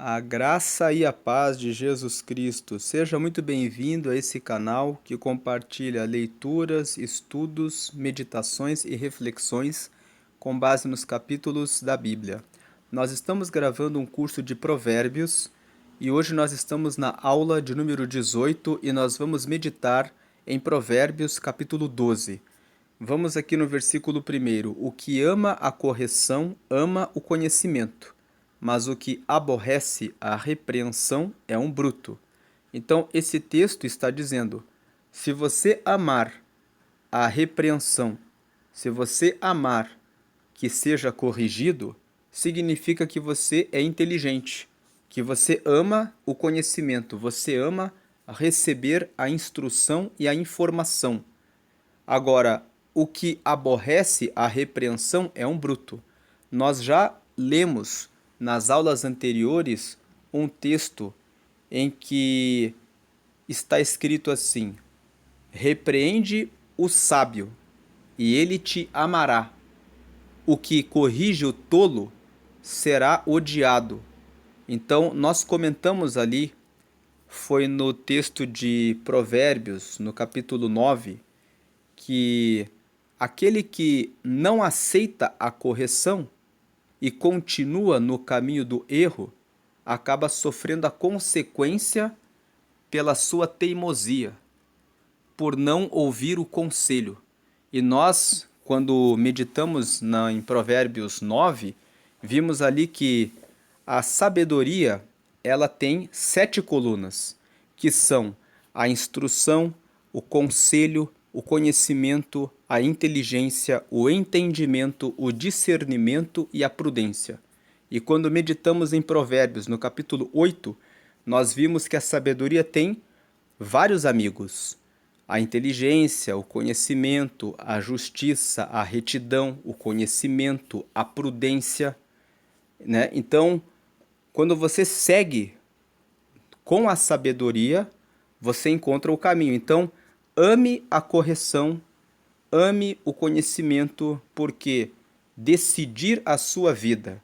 A graça e a paz de Jesus Cristo. Seja muito bem-vindo a esse canal que compartilha leituras, estudos, meditações e reflexões com base nos capítulos da Bíblia. Nós estamos gravando um curso de Provérbios e hoje nós estamos na aula de número 18 e nós vamos meditar em Provérbios capítulo 12. Vamos aqui no versículo 1. O que ama a correção ama o conhecimento, mas o que aborrece a repreensão é um bruto. Então, esse texto está dizendo: se você amar a repreensão, se você amar que seja corrigido, significa que você é inteligente, que você ama o conhecimento, você ama receber a instrução e a informação. Agora, o que aborrece a repreensão é um bruto. Nós já lemos nas aulas anteriores um texto em que está escrito assim: repreende o sábio, e ele te amará. O que corrige o tolo será odiado. Então, nós comentamos ali, foi no texto de Provérbios, no capítulo 9, que aquele que não aceita a correção e continua no caminho do erro acaba sofrendo a consequência pela sua teimosia, por não ouvir o conselho. E nós, quando meditamos em Provérbios 9, vimos ali que a sabedoria ela tem 7 colunas, que são a instrução, o conselho, o conhecimento, a inteligência, o entendimento, o discernimento e a prudência. E quando meditamos em Provérbios, no capítulo 8, nós vimos que a sabedoria tem vários amigos: a inteligência, o conhecimento, a justiça, a retidão, o conhecimento, a prudência, né? Então, quando você segue com a sabedoria, você encontra o caminho. Então, ame a correção, ame o conhecimento, porque decidir a sua vida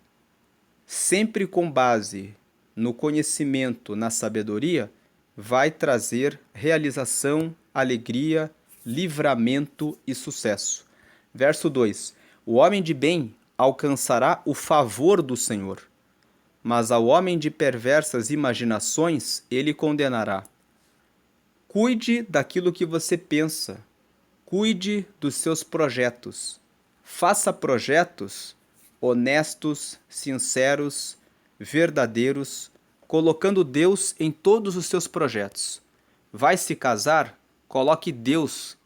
sempre com base no conhecimento, na sabedoria, vai trazer realização, alegria, livramento e sucesso. Verso 2: o homem de bem alcançará o favor do Senhor, mas ao homem de perversas imaginações ele condenará. Cuide daquilo que você pensa, cuide dos seus projetos. Faça projetos honestos, sinceros, verdadeiros, colocando Deus em todos os seus projetos. Vai se casar? Coloque Deus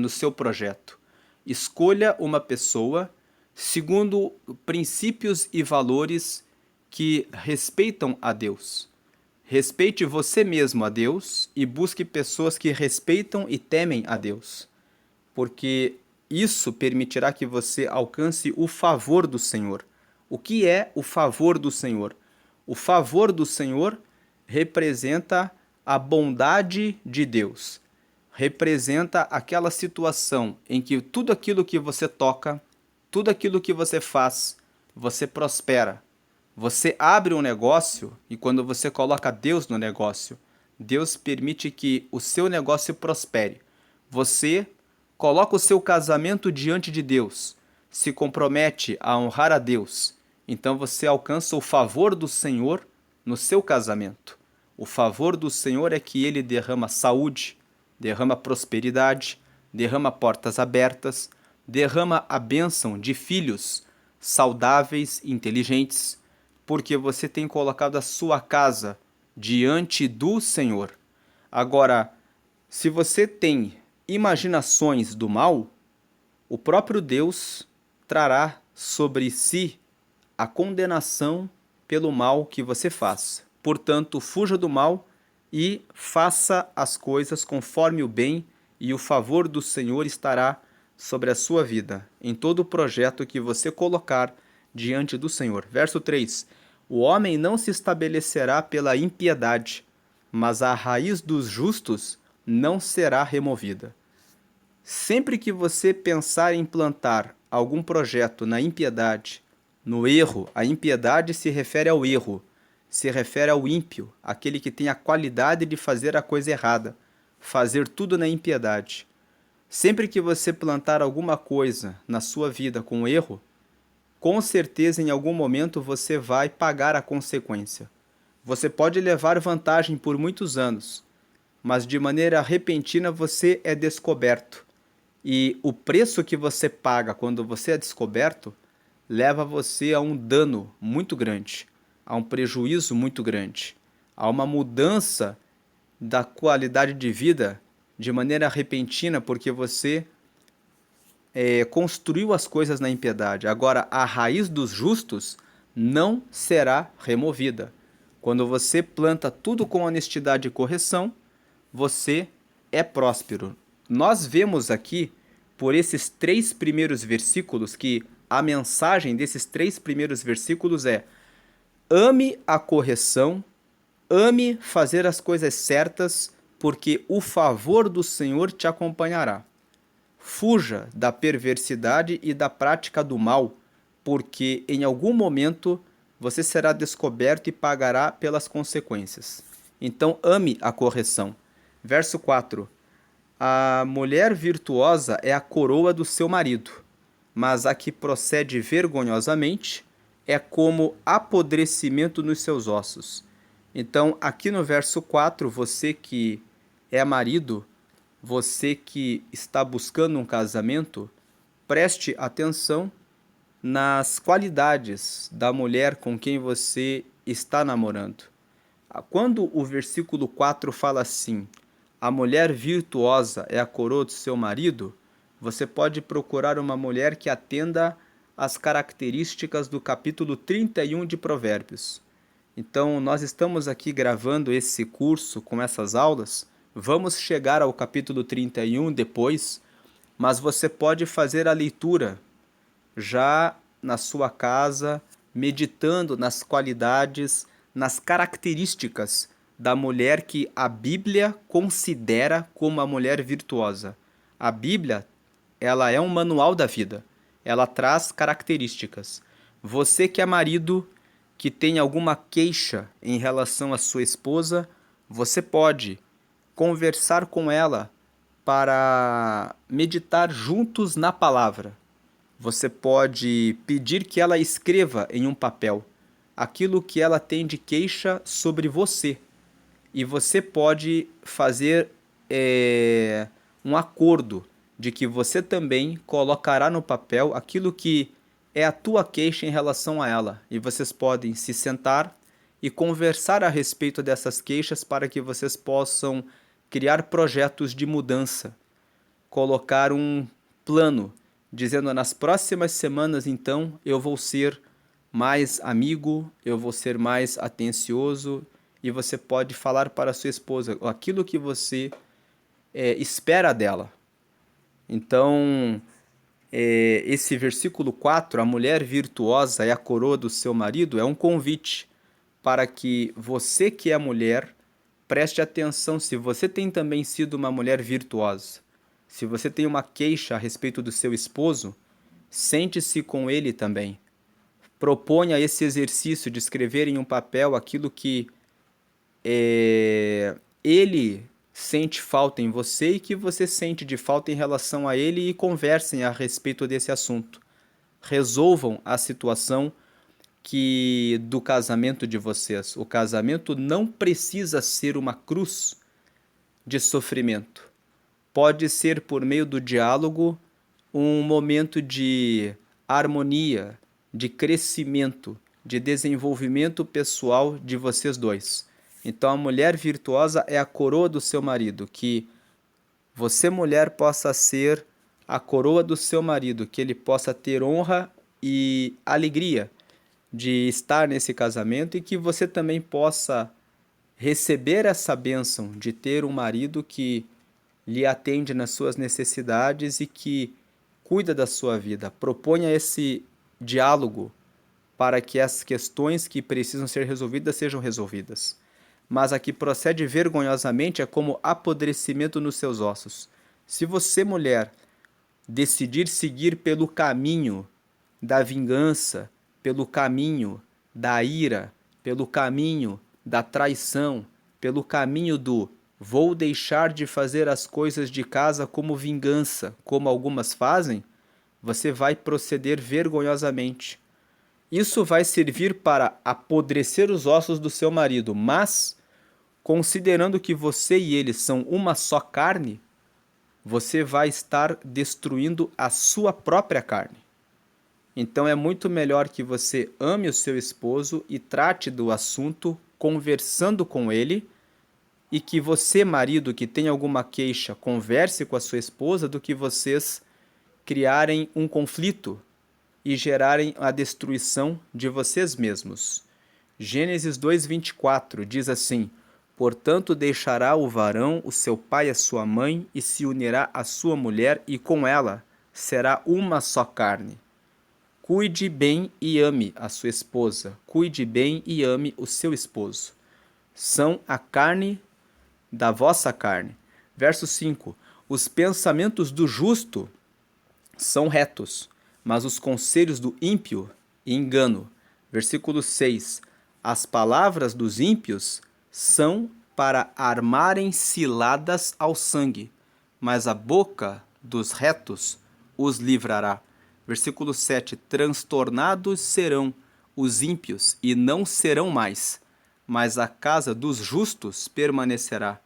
no seu projeto. Escolha uma pessoa segundo princípios e valores que respeitam a Deus. Respeite você mesmo a Deus e busque pessoas que respeitam e temem a Deus, porque isso permitirá que você alcance o favor do Senhor. O que é o favor do Senhor? O favor do Senhor representa a bondade de Deus. Representa aquela situação em que tudo aquilo que você toca, tudo aquilo que você faz, você prospera. Você abre um negócio e quando você coloca Deus no negócio, Deus permite que o seu negócio prospere. Você coloca o seu casamento diante de Deus, se compromete a honrar a Deus, então você alcança o favor do Senhor no seu casamento. O favor do Senhor é que ele derrama saúde, derrama prosperidade, derrama portas abertas, derrama a bênção de filhos saudáveis, inteligentes, porque você tem colocado a sua casa diante do Senhor. Agora, se você tem imaginações do mal, o próprio Deus trará sobre si a condenação pelo mal que você faz. Portanto, fuja do mal e faça as coisas conforme o bem, e o favor do Senhor estará sobre a sua vida, em todo o projeto que você colocar diante do Senhor. Verso 3: o homem não se estabelecerá pela impiedade, mas a raiz dos justos não será removida. Sempre que você pensar em plantar algum projeto na impiedade, no erro, a impiedade se refere ao erro, se refere ao ímpio, aquele que tem a qualidade de fazer a coisa errada, fazer tudo na impiedade. Sempre que você plantar alguma coisa na sua vida com erro, com certeza em algum momento você vai pagar a consequência. Você pode levar vantagem por muitos anos, mas de maneira repentina você é descoberto. E o preço que você paga quando você é descoberto leva você a um dano muito grande, a um prejuízo muito grande, a uma mudança da qualidade de vida de maneira repentina, porque você construiu as coisas na impiedade. Agora, a raiz dos justos não será removida. Quando você planta tudo com honestidade e correção, você é próspero. Nós vemos aqui, por esses 3 primeiros versículos, que a mensagem desses 3 primeiros versículos é: ame a correção, ame fazer as coisas certas, porque o favor do Senhor te acompanhará. Fuja da perversidade e da prática do mal, porque em algum momento você será descoberto e pagará pelas consequências. Então, ame a correção. Verso 4. A mulher virtuosa é a coroa do seu marido, mas a que procede vergonhosamente é como apodrecimento nos seus ossos. Então, aqui no verso 4, você que é marido, você que está buscando um casamento, preste atenção nas qualidades da mulher com quem você está namorando. Quando o versículo 4 fala assim: a mulher virtuosa é a coroa do seu marido, você pode procurar uma mulher que atenda às características do capítulo 31 de Provérbios. Então, nós estamos aqui gravando esse curso com essas aulas. Vamos chegar ao capítulo 31 depois, mas você pode fazer a leitura já na sua casa, meditando nas qualidades, nas características da mulher que a Bíblia considera como a mulher virtuosa. A Bíblia, ela é um manual da vida. Ela traz características. Você que é marido, que tem alguma queixa em relação à sua esposa, você pode conversar com ela para meditar juntos na palavra. Você pode pedir que ela escreva em um papel aquilo que ela tem de queixa sobre você. E você pode fazer um acordo de que você também colocará no papel aquilo que é a tua queixa em relação a ela. E vocês podem se sentar e conversar a respeito dessas queixas para que vocês possam criar projetos de mudança, colocar um plano, dizendo: nas próximas semanas, então, eu vou ser mais amigo, eu vou ser mais atencioso, e você pode falar para a sua esposa aquilo que você espera dela. Então, esse versículo 4, a mulher virtuosa é a coroa do seu marido, é um convite para que você que é mulher preste atenção se você tem também sido uma mulher virtuosa. Se você tem uma queixa a respeito do seu esposo, sente-se com ele também. Proponha esse exercício de escrever em um papel aquilo que ele sente falta em você e que você sente de falta em relação a ele, e conversem a respeito desse assunto. Resolvam a situação do casamento de vocês. O casamento não precisa ser uma cruz de sofrimento. Pode ser, por meio do diálogo, um momento de harmonia, de crescimento, de desenvolvimento pessoal de vocês dois. Então, a mulher virtuosa é a coroa do seu marido. Que você, mulher, possa ser a coroa do seu marido, que ele possa ter honra e alegria de estar nesse casamento, e que você também possa receber essa bênção de ter um marido que lhe atende nas suas necessidades e que cuida da sua vida. Proponha esse diálogo para que as questões que precisam ser resolvidas sejam resolvidas. Mas a que procede vergonhosamente é como apodrecimento nos seus ossos. Se você, mulher, decidir seguir pelo caminho da vingança, pelo caminho da ira, pelo caminho da traição, pelo caminho do vou deixar de fazer as coisas de casa como vingança, como algumas fazem, você vai proceder vergonhosamente. Isso vai servir para apodrecer os ossos do seu marido, mas, considerando que você e ele são uma só carne, você vai estar destruindo a sua própria carne. Então é muito melhor que você ame o seu esposo e trate do assunto conversando com ele, e que você, marido, que tem alguma queixa, converse com a sua esposa, do que vocês criarem um conflito e gerarem a destruição de vocês mesmos. Gênesis 2:24 diz assim: portanto deixará o varão o seu pai e a sua mãe, e se unirá à sua mulher, e com ela será uma só carne. Cuide bem e ame a sua esposa, cuide bem e ame o seu esposo. São a carne da vossa carne. Verso 5: os pensamentos do justo são retos, mas os conselhos do ímpio, engano. Versículo 6: as palavras dos ímpios são para armarem ciladas ao sangue, mas a boca dos retos os livrará. Versículo 7: transtornados serão os ímpios e não serão mais, mas a casa dos justos permanecerá.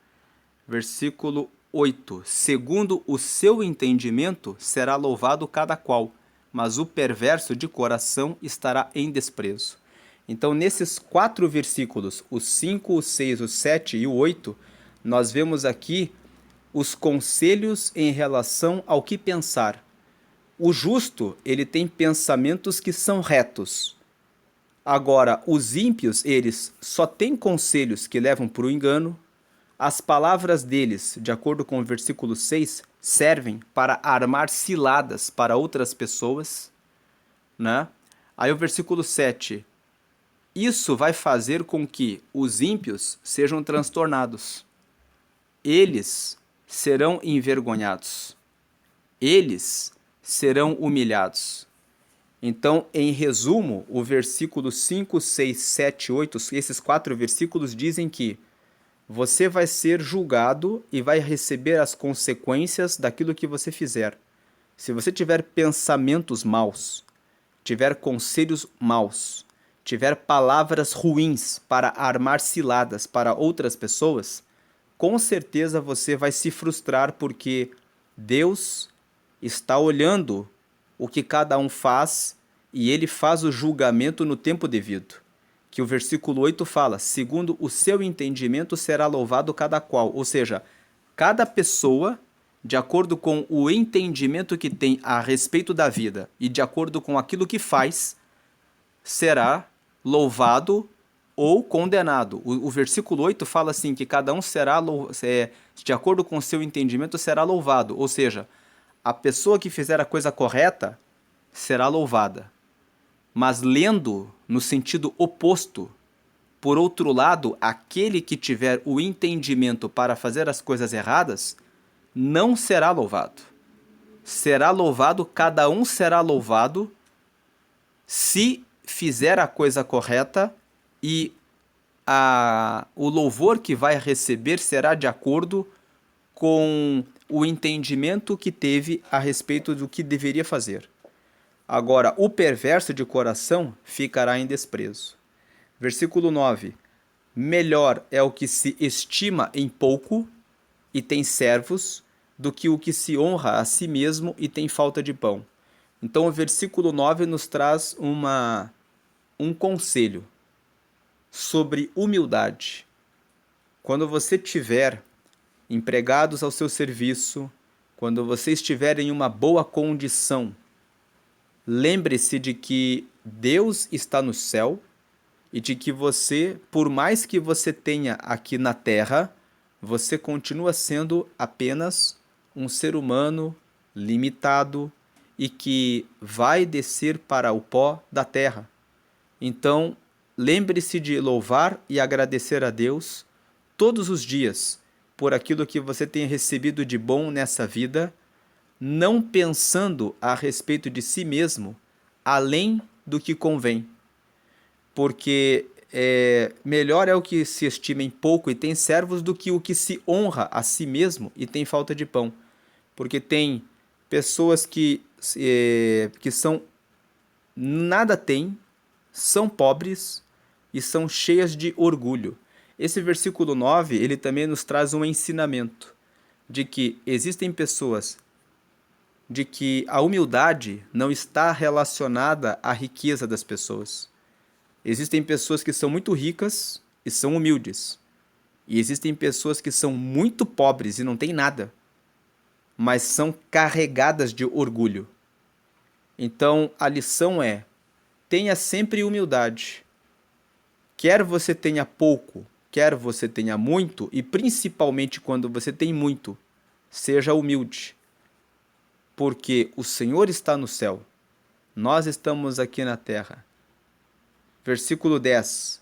Versículo 8: segundo o seu entendimento será louvado cada qual, mas o perverso de coração estará em desprezo. Então, nesses 4 versículos, o 5, o 6, o 7 e o 8, nós vemos aqui os conselhos em relação ao que pensar. O justo, ele tem pensamentos que são retos. Agora, os ímpios, eles só têm conselhos que levam para o engano. As palavras deles, de acordo com o versículo 6, servem para armar ciladas para outras pessoas, né? Aí o versículo 7: isso vai fazer com que os ímpios sejam transtornados. Eles serão envergonhados. Eles serão humilhados. Então, em resumo, o versículo 5, 6, 7, 8, esses 4 versículos dizem que você vai ser julgado e vai receber as consequências daquilo que você fizer. Se você tiver pensamentos maus, tiver conselhos maus, tiver palavras ruins para armar ciladas para outras pessoas, com certeza você vai se frustrar, porque Deus está olhando o que cada um faz e ele faz o julgamento no tempo devido. Que o versículo 8 fala: segundo o seu entendimento será louvado cada qual. Ou seja, cada pessoa, de acordo com o entendimento que tem a respeito da vida e de acordo com aquilo que faz, será louvado ou condenado. O versículo 8 fala assim, que cada um será, de acordo com o seu entendimento, será louvado. Ou seja, a pessoa que fizer a coisa correta será louvada. Mas lendo no sentido oposto, por outro lado, aquele que tiver o entendimento para fazer as coisas erradas, não será louvado. Será louvado, cada um será louvado se fizer a coisa correta, e o louvor que vai receber será de acordo com o entendimento que teve a respeito do que deveria fazer. Agora, o perverso de coração ficará em desprezo. Versículo 9. Melhor é o que se estima em pouco e tem servos, do que o que se honra a si mesmo e tem falta de pão. Então o versículo 9 nos traz um conselho sobre humildade. Quando você tiver empregados ao seu serviço, quando você estiver em uma boa condição, lembre-se de que Deus está no céu e de que você, por mais que você tenha aqui na terra, você continua sendo apenas um ser humano limitado e que vai descer para o pó da terra. Então, lembre-se de louvar e agradecer a Deus todos os dias por aquilo que você tem recebido de bom nessa vida, não pensando a respeito de si mesmo além do que convém. Porque melhor é o que se estima em pouco e tem servos do que o que se honra a si mesmo e tem falta de pão. Porque tem pessoas que são nada têm, são pobres e são cheias de orgulho. Esse versículo 9, ele também nos traz um ensinamento de que existem pessoas, de que a humildade não está relacionada à riqueza das pessoas. Existem pessoas que são muito ricas e são humildes. E existem pessoas que são muito pobres e não têm nada, mas são carregadas de orgulho. Então, a lição é: tenha sempre humildade. Quer você tenha pouco, quer você tenha muito, e principalmente quando você tem muito, seja humilde. Porque o Senhor está no céu, nós estamos aqui na terra. Versículo 10.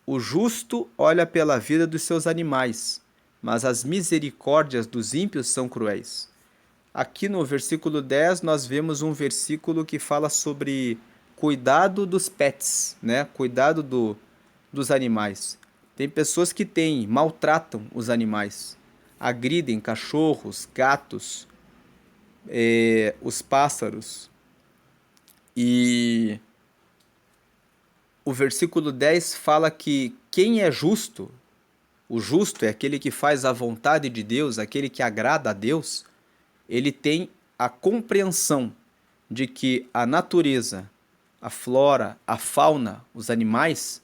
O justo olha pela vida dos seus animais, mas as misericórdias dos ímpios são cruéis. Aqui no versículo 10 nós vemos um versículo que fala sobre cuidado dos pets, né? Cuidado dos animais. Tem pessoas que maltratam os animais, agridem cachorros, gatos, os pássaros. E o versículo 10 fala que quem é justo, o justo é aquele que faz a vontade de Deus, aquele que agrada a Deus, ele tem a compreensão de que a natureza, a flora, a fauna, os animais,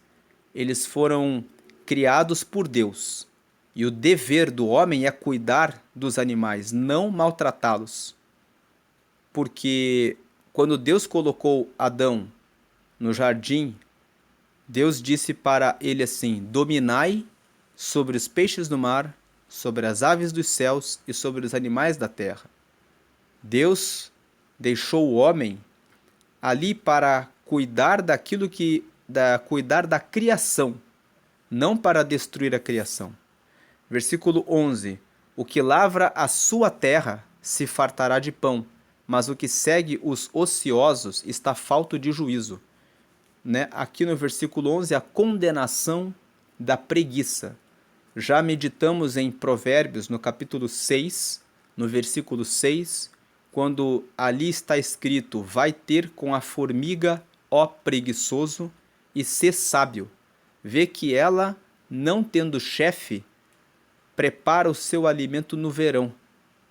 eles foram criados por Deus. E o dever do homem é cuidar dos animais, não maltratá-los. Porque quando Deus colocou Adão no jardim, Deus disse para ele assim: dominai sobre os peixes do mar, sobre as aves dos céus e sobre os animais da terra. Deus deixou o homem ali para cuidar cuidar da criação, não para destruir a criação. Versículo 11. O que lavra a sua terra se fartará de pão, mas o que segue os ociosos está falto de juízo. Né? Aqui no versículo 11, a condenação da preguiça. Já meditamos em Provérbios, no capítulo 6, no versículo 6, quando ali está escrito: vai ter com a formiga, ó preguiçoso, e ser sábio. Vê que ela, não tendo chefe, prepara o seu alimento no verão,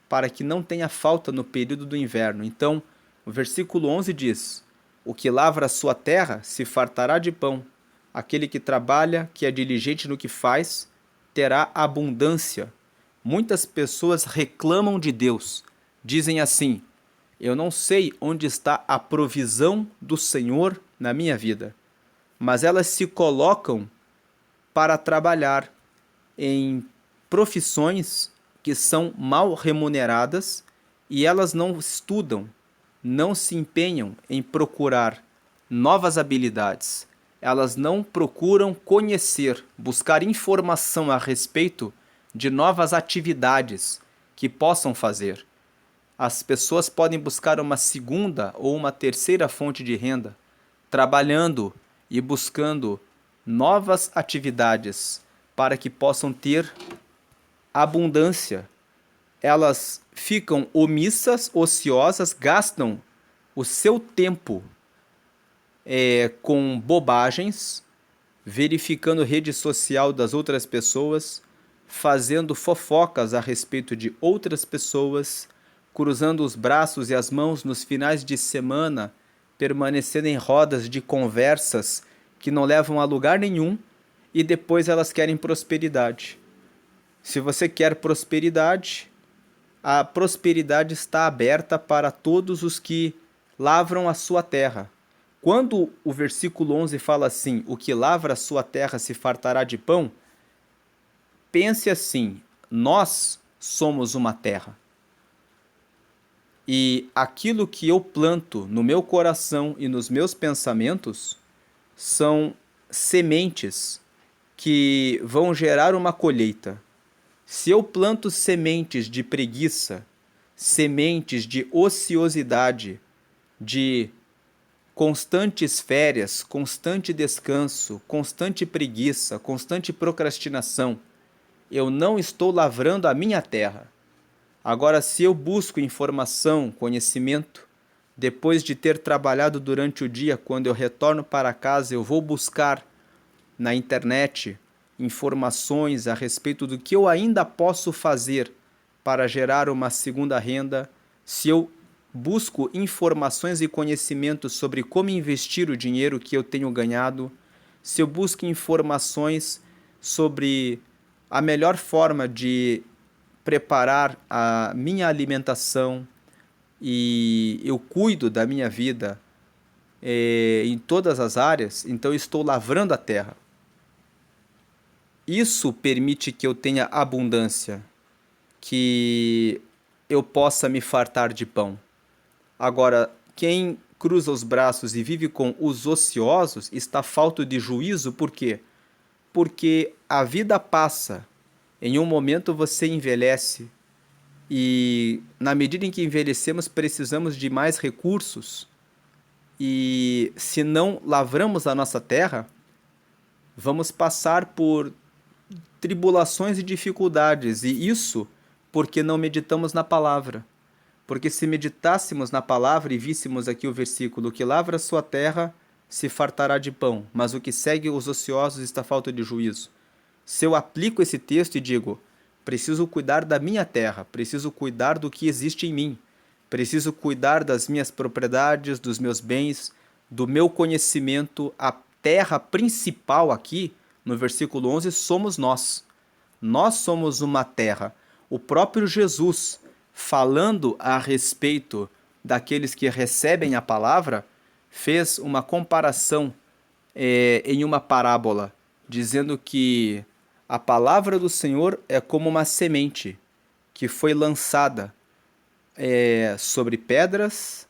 para que não tenha falta no período do inverno. Então, o versículo 11 diz: o que lavra a sua terra se fartará de pão. Aquele que trabalha, que é diligente no que faz, terá abundância. Muitas pessoas reclamam de Deus. Dizem assim: eu não sei onde está a provisão do Senhor na minha vida. Mas elas se colocam para trabalhar em profissões que são mal remuneradas e elas não estudam, não se empenham em procurar novas habilidades. Elas não procuram conhecer, buscar informação a respeito de novas atividades que possam fazer. As pessoas podem buscar uma segunda ou uma terceira fonte de renda, trabalhando e buscando novas atividades para que possam ter abundância. Elas ficam omissas, ociosas, gastam o seu tempo com bobagens, verificando rede social das outras pessoas, fazendo fofocas a respeito de outras pessoas, cruzando os braços e as mãos nos finais de semana, permanecendo em rodas de conversas que não levam a lugar nenhum, e depois elas querem prosperidade. Se você quer prosperidade, a prosperidade está aberta para todos os que lavram a sua terra. Quando o versículo 11 fala assim: o que lavra a sua terra se fartará de pão, pense assim: nós somos uma terra. E aquilo que eu planto no meu coração e nos meus pensamentos são sementes que vão gerar uma colheita. Se eu planto sementes de preguiça, sementes de ociosidade, de constantes férias, constante descanso, constante preguiça, constante procrastinação, eu não estou lavrando a minha terra. Agora, se eu busco informação, conhecimento, depois de ter trabalhado durante o dia, quando eu retorno para casa, eu vou buscar na internet informações a respeito do que eu ainda posso fazer para gerar uma segunda renda. Se eu busco informações e conhecimentos sobre como investir o dinheiro que eu tenho ganhado, se eu busco informações sobre a melhor forma de preparar a minha alimentação e eu cuido da minha vida em todas as áreas, então eu estou lavrando a terra. Isso permite que eu tenha abundância, que eu possa me fartar de pão. Agora, quem cruza os braços e vive com os ociosos está falto de juízo, por quê? Porque a vida passa, em um momento você envelhece, e na medida em que envelhecemos precisamos de mais recursos, e se não lavramos a nossa terra, vamos passar por tribulações e dificuldades, e isso porque não meditamos na palavra. Porque se meditássemos na palavra e víssemos aqui o versículo: que lavra a sua terra se fartará de pão, mas o que segue os ociosos está falta de juízo. Se eu aplico esse texto e digo: preciso cuidar da minha terra, preciso cuidar do que existe em mim, preciso cuidar das minhas propriedades, dos meus bens, do meu conhecimento, a terra principal aqui, no versículo 11, somos nós. Nós somos uma terra. O próprio Jesus, falando a respeito daqueles que recebem a palavra, fez uma comparação em uma parábola, dizendo que a palavra do Senhor é como uma semente que foi lançada sobre pedras,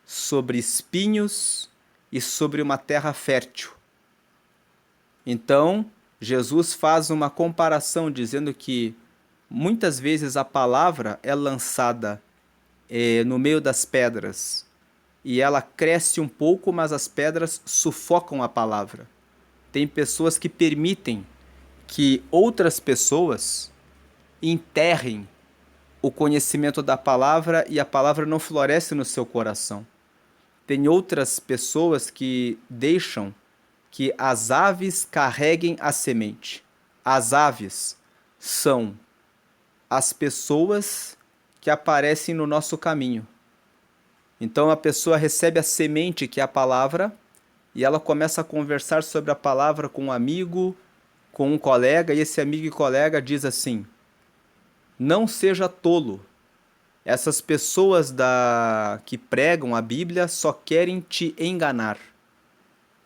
sobre espinhos e sobre uma terra fértil. Então, Jesus faz uma comparação dizendo que muitas vezes a palavra é lançada no meio das pedras e ela cresce um pouco, mas as pedras sufocam a palavra. Tem pessoas que permitem que outras pessoas enterrem o conhecimento da palavra e a palavra não floresce no seu coração. Tem outras pessoas que deixam que as aves carreguem a semente. As aves são as pessoas que aparecem no nosso caminho. Então a pessoa recebe a semente, que é a palavra, e ela começa a conversar sobre a palavra com um amigo, com um colega, e esse amigo e colega diz assim: não seja tolo. Essas pessoas que pregam a Bíblia só querem te enganar.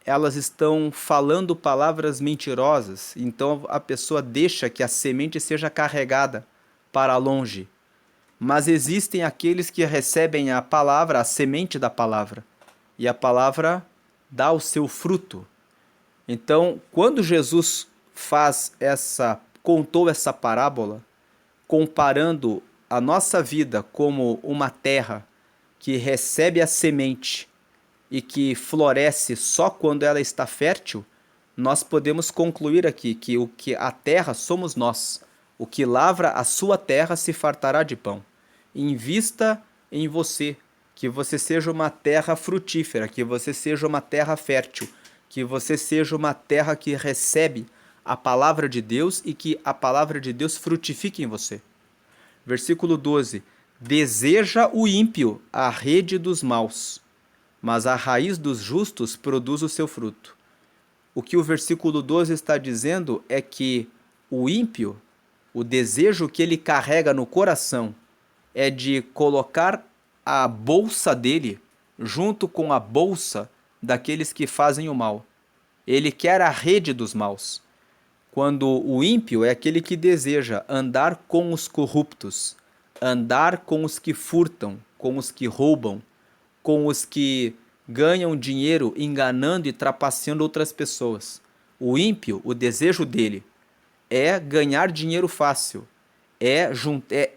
Elas estão falando palavras mentirosas, então a pessoa deixa que a semente seja carregada para longe. Mas existem aqueles que recebem a palavra, a semente da palavra, e a palavra dá o seu fruto. Então, quando Jesus contou essa parábola, comparando a nossa vida como uma terra que recebe a semente e que floresce só quando ela está fértil, nós podemos concluir aqui que a terra somos nós. O que lavra a sua terra se fartará de pão. Invista em você, que você seja uma terra frutífera, que você seja uma terra fértil, que você seja uma terra que recebe a palavra de Deus e que a palavra de Deus frutifique em você. Versículo 12: deseja o ímpio a rede dos maus, mas a raiz dos justos produz o seu fruto. O que o versículo 12 está dizendo é que o ímpio, o desejo que ele carrega no coração é de colocar a bolsa dele junto com a bolsa daqueles que fazem o mal. Ele quer a rede dos maus. Quando o ímpio é aquele que deseja andar com os corruptos, andar com os que furtam, com os que roubam, com os que ganham dinheiro enganando e trapaceando outras pessoas. O ímpio, o desejo dele é ganhar dinheiro fácil, é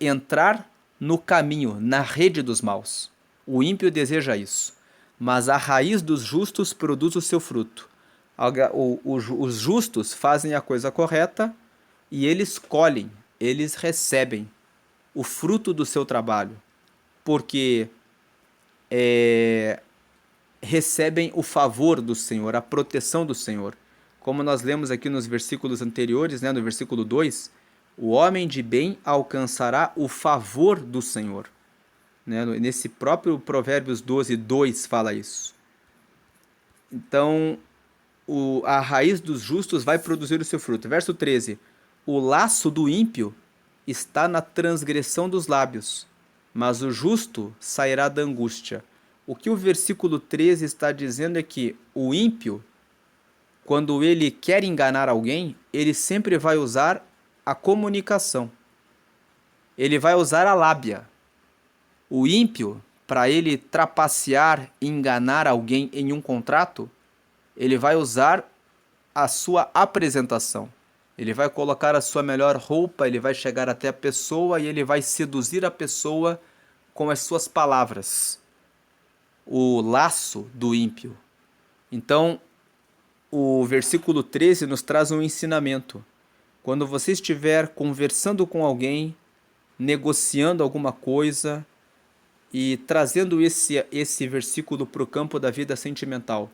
entrar no caminho, na rede dos maus. O ímpio deseja isso. mas a raiz dos justos produz o seu fruto. Os justos fazem a coisa correta e eles colhem, eles recebem o fruto do seu trabalho, porque recebem o favor do Senhor, a proteção do Senhor. Como nós lemos aqui nos versículos anteriores, né, no versículo 2, o homem de bem alcançará o favor do Senhor. Né? Nesse próprio Provérbios 12, 2 fala isso. Então, a raiz dos justos vai produzir o seu fruto. Verso 13: o laço do ímpio está na transgressão dos lábios, mas o justo sairá da angústia. O que o versículo 13 está dizendo é que o ímpio, quando ele quer enganar alguém, ele sempre vai usar a comunicação. Ele vai usar a lábia. O ímpio, para ele trapacear e enganar alguém em um contrato, ele vai usar a sua apresentação. Ele vai colocar a sua melhor roupa, ele vai chegar até a pessoa e ele vai seduzir a pessoa com as suas palavras. O laço do ímpio. Então, o versículo 13 nos traz um ensinamento. Quando você estiver conversando com alguém, negociando alguma coisa e trazendo esse versículo para o campo da vida sentimental,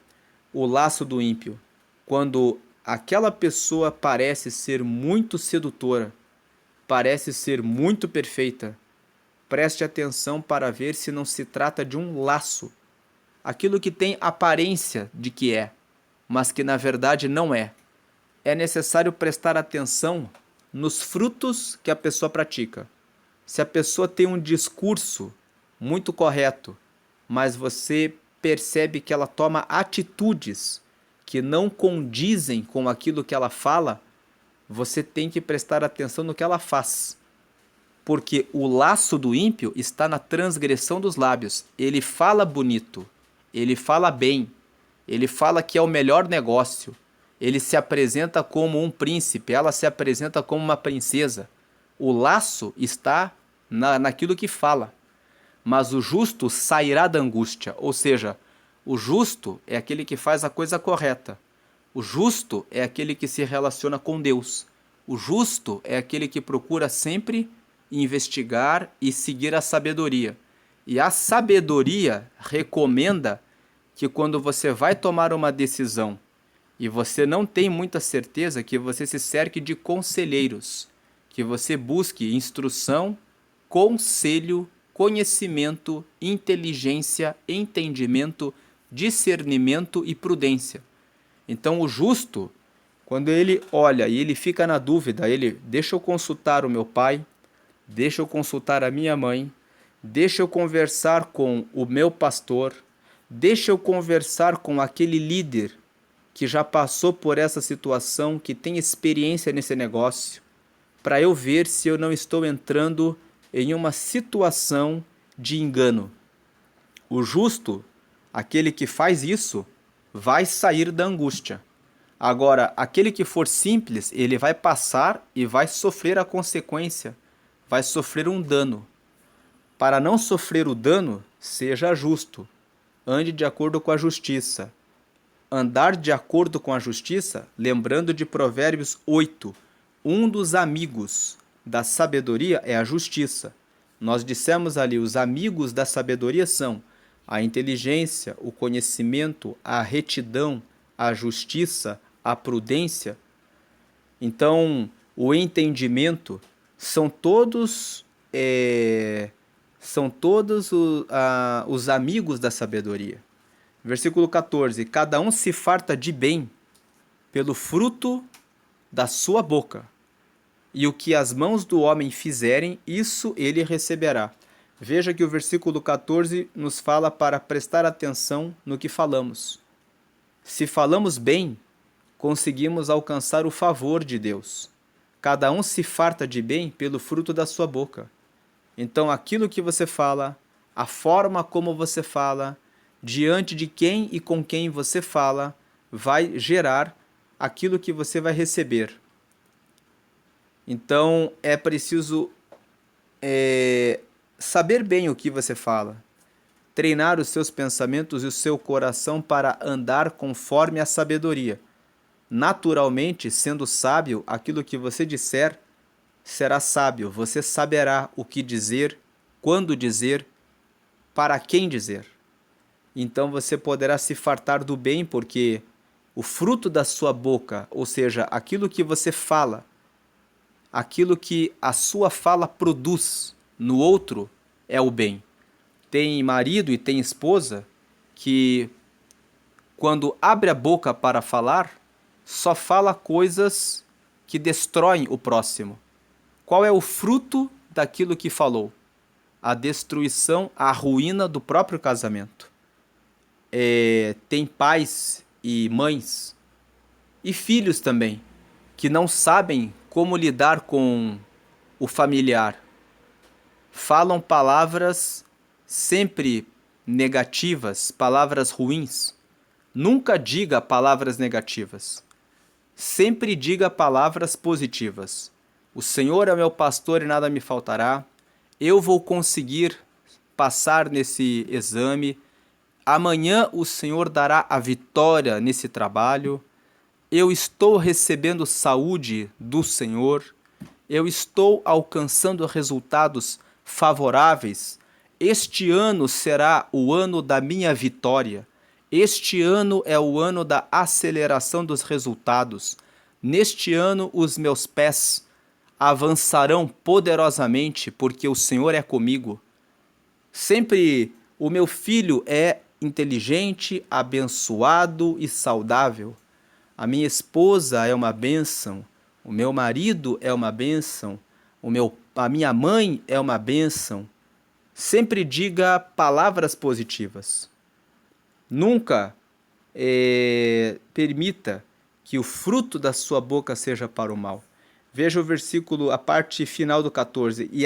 o laço do ímpio, quando aquela pessoa parece ser muito sedutora, parece ser muito perfeita, preste atenção para ver se não se trata de um laço, aquilo que tem aparência de que é, mas que na verdade não é. É necessário prestar atenção nos frutos que a pessoa pratica. Se a pessoa tem um discurso muito correto, mas você percebe que ela toma atitudes que não condizem com aquilo que ela fala, você tem que prestar atenção no que ela faz. Porque o laço do ímpio está na transgressão dos lábios. Ele fala bonito, ele fala bem, ele fala que é o melhor negócio, ele se apresenta como um príncipe, ela se apresenta como uma princesa. O laço está naquilo que fala. Mas o justo sairá da angústia, ou seja, o justo é aquele que faz a coisa correta. O justo é aquele que se relaciona com Deus. O justo é aquele que procura sempre investigar e seguir a sabedoria. E a sabedoria recomenda que quando você vai tomar uma decisão e você não tem muita certeza, que você se cerque de conselheiros, que você busque instrução, conselho, conhecimento, inteligência, entendimento, discernimento e prudência. Então o justo, quando ele olha e ele fica na dúvida, ele deixa eu consultar o meu pai, deixa eu consultar a minha mãe, deixa eu conversar com o meu pastor, deixa eu conversar com aquele líder que já passou por essa situação, que tem experiência nesse negócio, para eu ver se eu não estou entrando em uma situação de engano. O justo, aquele que faz isso, vai sair da angústia. Agora, aquele que for simples, ele vai passar e vai sofrer a consequência, vai sofrer um dano. Para não sofrer o dano, seja justo, ande de acordo com a justiça. Andar de acordo com a justiça, lembrando de Provérbios 8, um dos amigos da sabedoria é a justiça. Nós dissemos ali, os amigos da sabedoria são a inteligência, o conhecimento, a retidão, a justiça, a prudência. Então, o entendimento são todos os amigos da sabedoria. Versículo 14: cada um se farta de bem pelo fruto da sua boca, e o que as mãos do homem fizerem, isso ele receberá. Veja que o versículo 14 nos fala para prestar atenção no que falamos. Se falamos bem, conseguimos alcançar o favor de Deus. Cada um se farta de bem pelo fruto da sua boca. Então, aquilo que você fala, a forma como você fala, diante de quem e com quem você fala, vai gerar aquilo que você vai receber. Então, é preciso saber bem o que você fala. treinar os seus pensamentos e o seu coração para andar conforme a sabedoria. Naturalmente, sendo sábio, aquilo que você disser será sábio. Você saberá o que dizer, quando dizer, para quem dizer. Então você poderá se fartar do bem, porque o fruto da sua boca, ou seja, aquilo que você fala, aquilo que a sua fala produz no outro, é o bem. Tem marido e tem esposa que, quando abre a boca para falar, só fala coisas que destroem o próximo. Qual é o fruto daquilo que falou? A destruição, a ruína do próprio casamento. Tem pais e mães e filhos também que não sabem como lidar com o familiar. Falam palavras sempre negativas, palavras ruins. Nunca diga palavras negativas. Sempre diga palavras positivas. O Senhor é meu pastor e nada me faltará. Eu vou conseguir passar nesse exame. Amanhã o Senhor dará a vitória nesse trabalho. Eu estou recebendo saúde do Senhor. Eu estou alcançando resultados favoráveis. Este ano será o ano da minha vitória. Este ano é o ano da aceleração dos resultados. Neste ano os meus pés avançarão poderosamente, porque o Senhor é comigo. Sempre o meu filho é inteligente, abençoado e saudável. A minha esposa é uma bênção. O meu marido é uma bênção. A minha mãe é uma bênção. Sempre diga palavras positivas. Nunca permita que o fruto da sua boca seja para o mal. Veja o versículo, a parte final do 14. E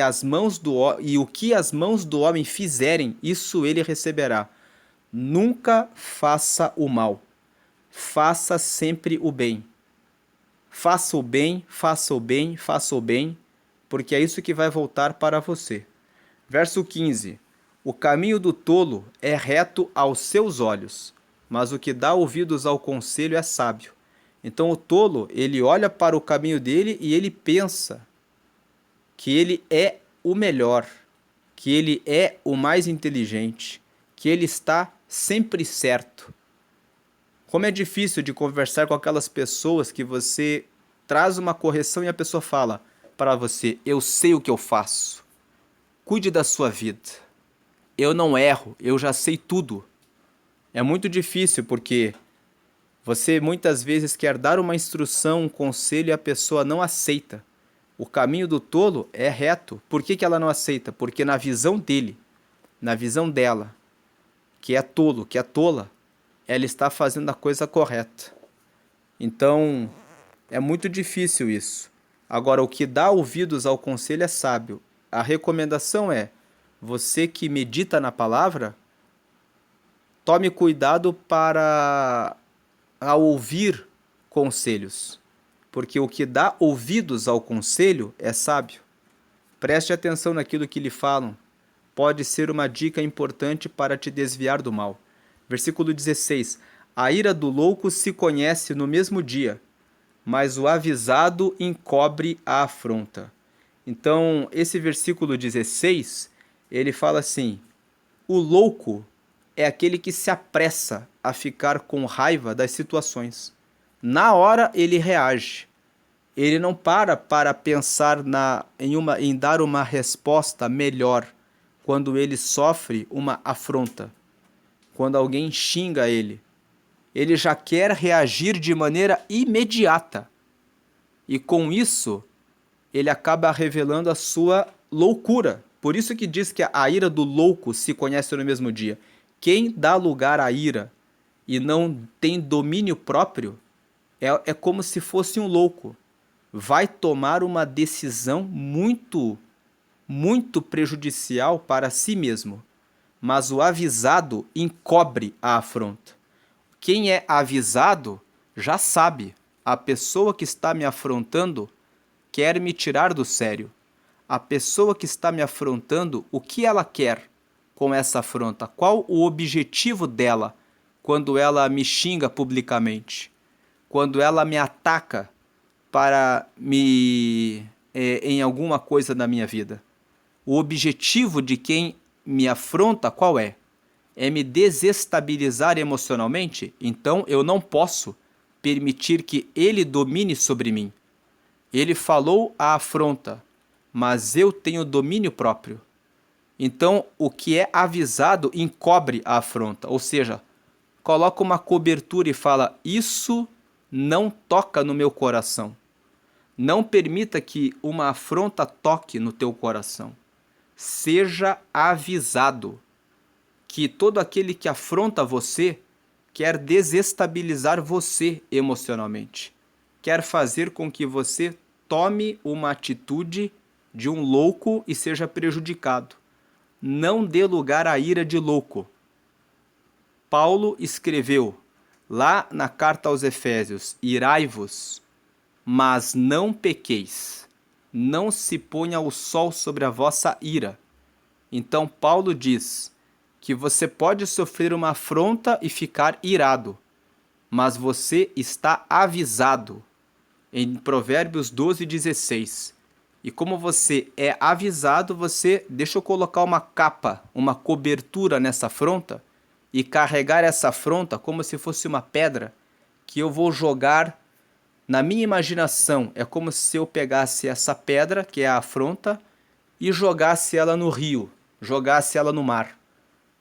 o que as mãos do homem fizerem, isso ele receberá. Nunca faça o mal. Faça sempre o bem. Faça o bem, faça o bem, faça o bem, porque é isso que vai voltar para você. Verso 15. O caminho do tolo é reto aos seus olhos, mas o que dá ouvidos ao conselho é sábio. Então o tolo, ele olha para o caminho dele e ele pensa que ele é o melhor, que ele é o mais inteligente, que ele está sempre certo. Como é difícil de conversar com aquelas pessoas que você traz uma correção e a pessoa fala para você: eu sei o que eu faço, cuide da sua vida, eu não erro, eu já sei tudo. É muito difícil porque você muitas vezes quer dar uma instrução, um conselho e a pessoa não aceita. O caminho do tolo é reto. Por que ela não aceita? Porque na visão dele, na visão dela, que é tolo, que é tola, ela está fazendo a coisa correta. Então, é muito difícil isso. Agora, o que dá ouvidos ao conselho é sábio. A recomendação é: você que medita na palavra, tome cuidado para ao ouvir conselhos, porque o que dá ouvidos ao conselho é sábio. Preste atenção naquilo que lhe falam. Pode ser uma dica importante para te desviar do mal. Versículo 16. A ira do louco se conhece no mesmo dia, mas o avisado encobre a afronta. Então, esse versículo 16, ele fala assim: o louco é aquele que se apressa a ficar com raiva das situações. Na hora ele reage. Ele não para pensar em dar uma resposta melhor quando ele sofre uma afronta, quando alguém xinga ele. Ele já quer reagir de maneira imediata. E com isso, ele acaba revelando a sua loucura. Por isso que diz que a ira do louco se conhece no mesmo dia. Quem dá lugar à ira e não tem domínio próprio é como se fosse um louco. Vai tomar uma decisão muito, muito prejudicial para si mesmo. Mas o avisado encobre a afronta. Quem é avisado já sabe. A pessoa que está me afrontando quer me tirar do sério. A pessoa que está me afrontando, o que ela quer? com essa afronta? Qual o objetivo dela quando ela me xinga publicamente? Quando ela me ataca para em alguma coisa na minha vida? O objetivo de quem me afronta qual é? É me desestabilizar emocionalmente? Então eu não posso permitir que ele domine sobre mim. Ele falou a afronta, mas eu tenho domínio próprio. Então o que é avisado encobre a afronta, ou seja, coloca uma cobertura e fala: isso não toca no meu coração. Não permita que uma afronta toque no teu coração. Seja avisado que todo aquele que afronta você quer desestabilizar você emocionalmente. Quer fazer com que você tome uma atitude de um louco e seja prejudicado. Não dê lugar à ira de louco. Paulo escreveu lá na carta aos Efésios: irai-vos, mas não pequeis. Não se ponha o sol sobre a vossa ira. Então Paulo diz que você pode sofrer uma afronta e ficar irado, mas você está avisado. Em Provérbios 12:16. E como você é avisado, deixa eu colocar uma capa, uma cobertura nessa afronta e carregar essa afronta como se fosse uma pedra que eu vou jogar na minha imaginação. É como se eu pegasse essa pedra, que é a afronta, e jogasse ela no rio, jogasse ela no mar.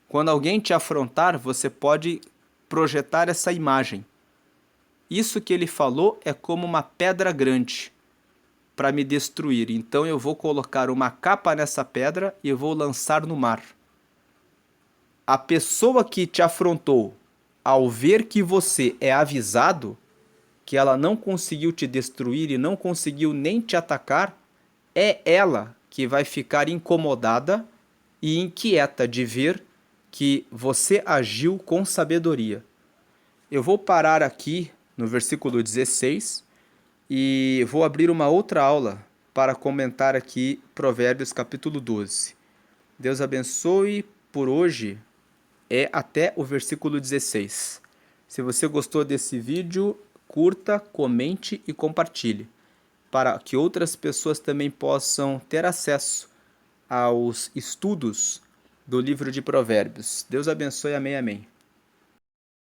Quando alguém te afrontar, você pode projetar essa imagem. Isso que ele falou é como uma pedra grande para me destruir. Então eu vou colocar uma capa nessa pedra e vou lançar no mar. A pessoa que te afrontou, ao ver que você é avisado, que ela não conseguiu te destruir e não conseguiu nem te atacar, é ela que vai ficar incomodada e inquieta de ver que você agiu com sabedoria. Eu vou parar aqui no versículo 16 e vou abrir uma outra aula para comentar aqui Provérbios capítulo 12. Deus abençoe. Por hoje é até o versículo 16. Se você gostou desse vídeo, curta, comente e compartilhe, para que outras pessoas também possam ter acesso aos estudos do livro de Provérbios. Deus abençoe, amém, amém.